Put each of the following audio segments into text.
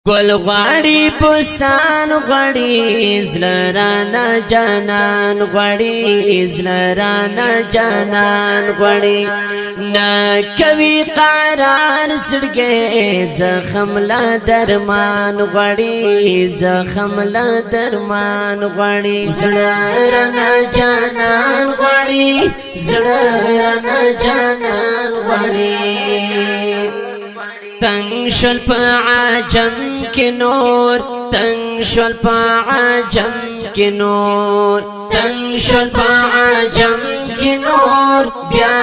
گل غواړي بستان غواړي زلرانا جانان غواړي زلرانا جانان غواړي نا کوي قرار زړګي زخم لا درمان غواړي زخم لا درمان غواړي زلرانا جانان غواړي زلرانا جانان غواړي تنگ شل پا عجم کی نور تنگ شل پا عجم کی نور تنگ شل پا عجم کی نور بیا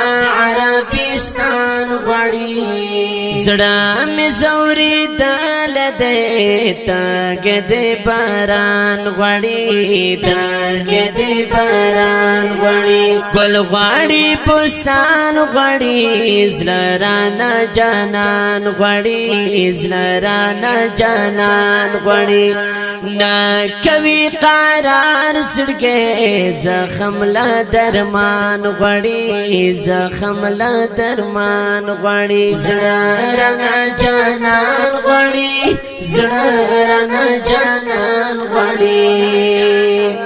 عربستان غواړي زړه مې زوري دل دې تاګ دې باران غواړي تاګ دې باران غواړي ګل غواړي بستان غواړي زلرانا جانان غواړي زلرانا جانان غواړي نا کوي قرار زړګي زخم لا درمان غواړي زخم لا درمان غواړي زړرانا جانان غواړي زړرانا جانان غواړي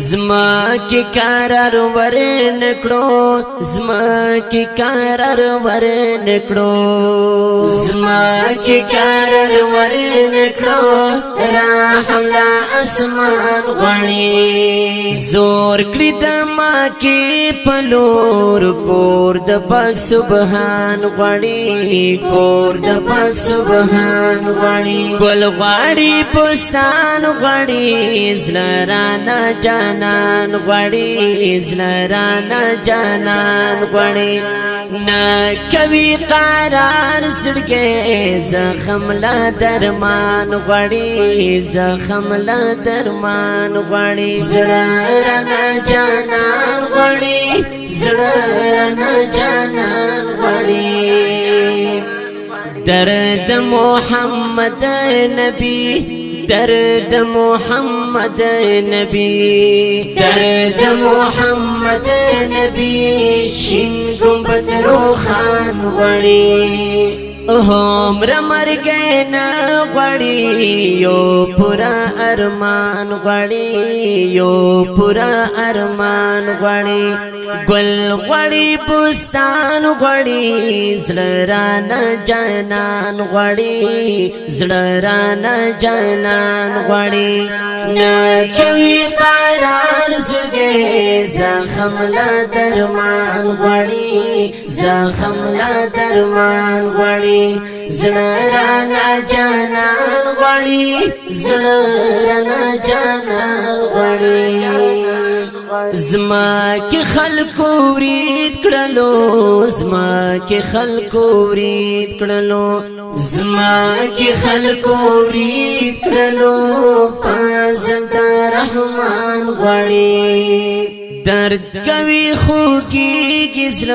زما کی قرار ورنکړو زما کی قرار ورنکړو زما کی قرار ورنکړو رحم لا اسمان غړي زور کړی د ما کی پلور کور د پاک سبحان غړي کور د پاک سبحان غړي ګل غړي بستان غړي زلرانا جانان غواړي زلرانا جانان غواړي نا کوي قرار زړګي زخم لا درمان غواړي زخم لا درمان غواړي زلرانا جانان غواړي زلرانا جانان غواړي درد محمد نبی درد محمد نبی درد محمد نبی شین گنبد روخان غواړي همر مرګ نه غواړي یو پورا ارمان غواړي یو پورا ارمان غواړي ګل غواړي بستان غواړي زړرانا جانان غواړي زړرانا جانان غواړي نا کوي قرار زړګي زخم لا درمان غواړي زخم لا درمان غواړي زړرانا جانان غواړي زړرانا جانان غواړي زما کی خلکو ورید کړلو زما کی خلکو ورید کړلو زما کی خلکو ورید کړلو فضل د رحمان غواړي درد کوي خو کی گزل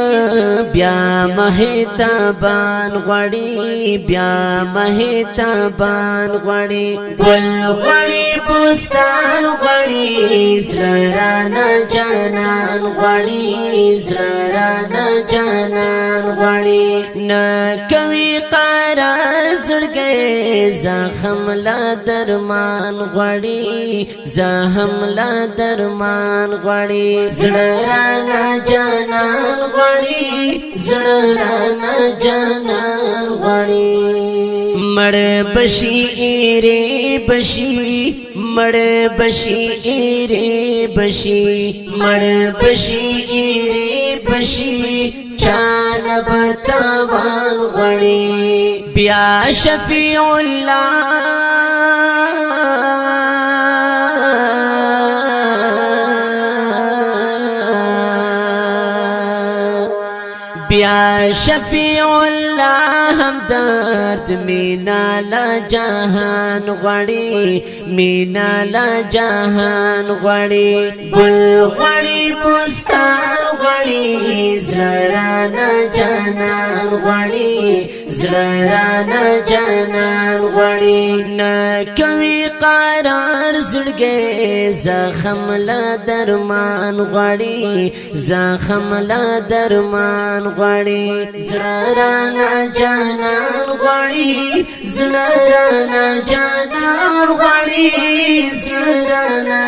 بیا مهتابان غواړي بیا مهتابان غواړي ګل غواړي بستان غواړي زلرانا جانان غواړي زلرانا جانان غواړي نا کوي قرار زړګي زخم لا درمان غواړي زخم لا درمان غواړي زړرانا جانان غواړي زړرانا جانان غواړي مړ بشي ایرې بشي مړ بشي ایرې بشي مړ بشي ایرې بشي چان بتاوان غواړي بیا شفیع الله بیا شفیع الله همدرد مینا لا جهان غواړي مینا لا جهان غواړي ګل غواړي بستان غړي زړرانا جانان غړي زړرانا جانان غړي نا کوي قرار زړګي زخم لا درمان غړي زخم لا درمان غړي زړرانا جانان غړي زړرانا جانان غړي زړرانا